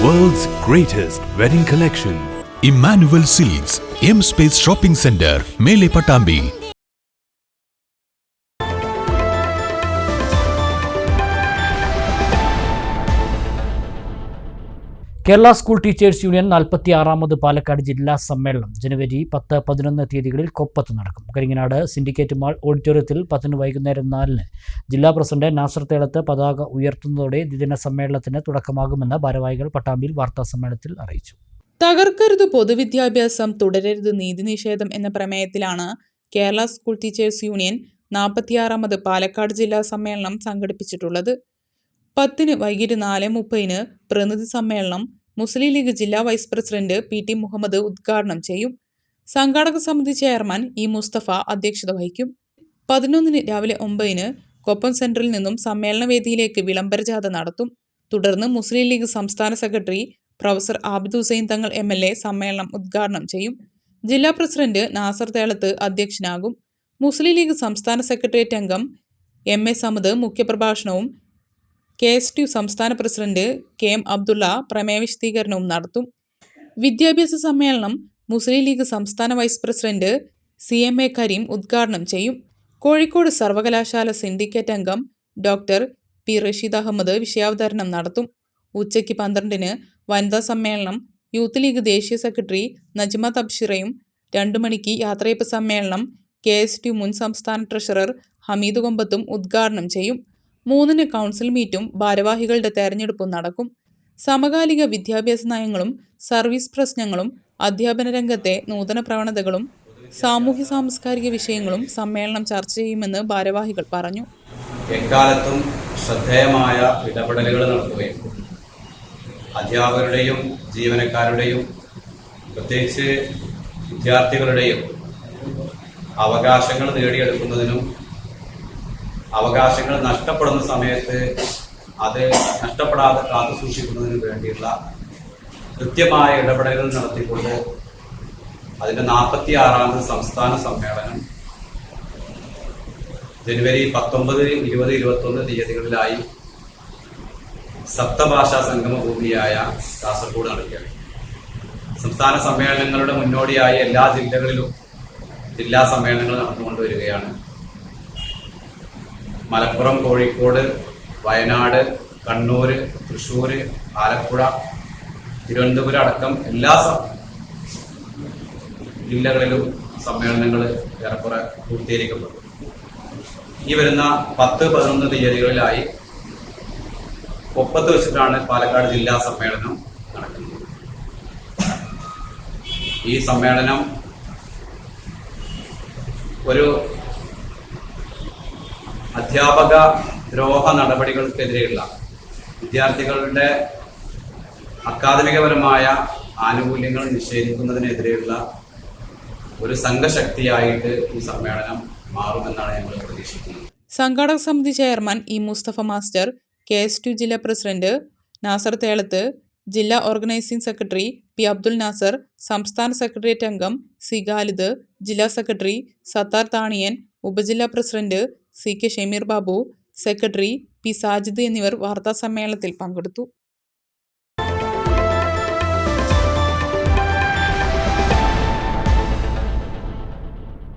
World's greatest wedding collection. Emmanuel Silks, M Space Shopping Center, Mele Patambi. Kerala school teachers union 46ാമത് പാലക്കാട് ജില്ലാ സമ്മേളനം ജനുവരി 10-11 തീയതികളിൽ കൊപ്പത്ത് നടക്കും. കരിങ്ങനാട് സിൻഡിക്കേറ്റ് മാൾ ഓഡിറ്റോറിയത്തിൽ 10 വൈകുന്നേരം 4 ജില്ലാ പ്രസിഡന്റ് നാസർ തേളത്ത് പതാക ഉയർത്തുന്നതോടെ ദ്വിദിന സമ്മേളനത്തിന് തുടക്കമാകുമെന്ന് ഭാരവാഹികൾ പട്ടാമ്പിയിൽ വാർത്താസമ്മേളനത്തിൽ അറിയിച്ചു. തകർക്കരുത് പൊതുവിദ്യാഭ്യാസം, തുടരരുത് നീതി നിഷേധം എന്ന പ്രമേയത്തിലാണ് കേരള സ്കൂൾ ടീച്ചേഴ്സ് യൂണിയൻ 46ാമത് പാലക്കാട് ജില്ലാ സമ്മേളനം സംഘടിപ്പിച്ചിട്ടുള്ളത്. 10 വൈകിട്ട് 4:30 പ്രതിനിധി സമ്മേളനം മുസ്ലിം ലീഗ് ജില്ലാ വൈസ് പ്രസിഡന്റ് PT മുഹമ്മദ് ഉദ്ഘാടനം ചെയ്യും. സംഘാടക സമിതി ചെയർമാൻ E മുസ്തഫ അധ്യക്ഷത വഹിക്കും. 11 രാവിലെ 9 കൊപ്പം സെന്ററിൽ നിന്നും സമ്മേളന വേദിയിലേക്ക് വിളംബര ജാഥ നടത്തും. തുടർന്ന് മുസ്ലിം ലീഗ് സംസ്ഥാന secretary professor Abid Hussain Thangal MLA സമ്മേളനം ഉദ്ഘാടനം ചെയ്യും. ജില്ലാ പ്രസിഡന്റ് നാസർ തേളത്ത് അധ്യക്ഷനാകും. മുസ്ലിം ലീഗ് സംസ്ഥാന സെക്രട്ടേറിയറ്റ് അംഗം MA സമദ് മുഖ്യപ്രഭാഷണവും KSTU സംസ്ഥാന പ്രസിഡന്റ് KM അബ്ദുള്ള പ്രമേയ വിശദീകരണവും നടത്തും. വിദ്യാഭ്യാസ സമ്മേളനം മുസ്ലിം ലീഗ് സംസ്ഥാന വൈസ് പ്രസിഡന്റ് CMA കരീം ഉദ്ഘാടനം ചെയ്യും. കോഴിക്കോട് സർവകലാശാല സിൻഡിക്കേറ്റ് അംഗം ഡോക്ടർ P റഷീദ് അഹമ്മദ് വിഷയാവതരണം നടത്തും. ഉച്ചയ്ക്ക് 12 വനിതാ സമ്മേളനം യൂത്ത് ലീഗ് ദേശീയ സെക്രട്ടറി നജ്മ തബ്ഷിറയും 2 മണിക്ക് യാത്രയപ്പ് സമ്മേളനം KSTU മുൻ സംസ്ഥാന ട്രഷറർ ഹമീദ് കൊമ്പത്തും ഉദ്ഘാടനം ചെയ്യും. 3 കൗൺസിൽ മീറ്റും ഭാരവാഹികളുടെ തെരഞ്ഞെടുപ്പും നടക്കും. സമകാലിക വിദ്യാഭ്യാസ നയങ്ങളും സർവീസ് പ്രശ്നങ്ങളും അധ്യാപന രംഗത്തെ നൂതന പ്രവണതകളും സാമൂഹ്യ സാംസ്കാരിക വിഷയങ്ങളും സമ്മേളനം ചർച്ച ചെയ്യുമെന്ന് ഭാരവാഹികൾ പറഞ്ഞു. എക്കാലത്തും ശ്രദ്ധേയമായ ഇടപെടലുകൾ നടത്തുകയും അധ്യാപകരുടെയും ജീവനക്കാരുടെയും പ്രത്യേകിച്ച് വിദ്യാർത്ഥികളുടെയും അവകാശങ്ങൾ നേടിയെടുക്കുന്നതിനും അവകാശങ്ങൾ നഷ്ടപ്പെടുന്ന സമയത്ത് അത് നഷ്ടപ്പെടാതെ കാത്തു സൂക്ഷിക്കുന്നതിന് വേണ്ടിയുള്ള കൃത്യമായ ഇടപെടലുകൾ നടത്തിക്കൊണ്ട് അതിൻ്റെ 46ാമത് സംസ്ഥാന സമ്മേളനം ജനുവരി 19, 20, 21 തീയതികളിലായി സപ്തഭാഷാ സംഗമ ഭൂമിയായ കാസർഗോഡ് നടക്കുകയാണ്. സംസ്ഥാന സമ്മേളനങ്ങളുടെ മുന്നോടിയായി എല്ലാ ജില്ലകളിലും ജില്ലാ സമ്മേളനങ്ങൾ നടന്നുകൊണ്ടുവരികയാണ്. മലപ്പുറം, കോഴിക്കോട്, വയനാട്, കണ്ണൂർ, തൃശ്ശൂർ, ആലപ്പുഴ, തിരുവനന്തപുരം അടക്കം എല്ലാ ജില്ലകളിലും സമ്മേളനങ്ങൾ ഏറെക്കുറെ പൂർത്തീകരിക്കപ്പെടും. ഈ വരുന്ന 10-11 തീയതികളിലായി കൊപ്പത്ത് വെച്ചിട്ടാണ് പാലക്കാട് ജില്ലാ സമ്മേളനം നടക്കുന്നത്. ഈ സമ്മേളനം ഒരു അധ്യാപക ദ്രോഹ നടപടികൾക്കെതിരെയുള്ള വിദ്യാർത്ഥികളുടെ അക്കാദമികപരമായ ആനുകൂല്യങ്ങൾ നിഷേധിക്കുന്നതിനെതിരെയുള്ള ഒരു സംഘശക്തിയായിട്ട് ഈ സമ്മേളനം മാറുമെന്നാണ് ഞങ്ങൾ പ്രതീക്ഷിക്കുന്നത്. സംഘാടക സമിതി chairman E Mustafa master, KSTU ജില്ലാ പ്രസിഡന്റ് നാസർ തേളത്ത്, ജില്ലാ organising secretary P Abdul Nasar, സംസ്ഥാന സെക്രട്ടേറിയറ്റ് അംഗം C ഖാലിദ്, ജില്ലാ സെക്രട്ടറി സത്താർ താണിയൻ, ഉപജില്ലാ president CK Shameer Babu, secretary P Sajid എന്നിവർ വാർത്താ സമ്മേളനത്തിൽ പങ്കെടുത്തു.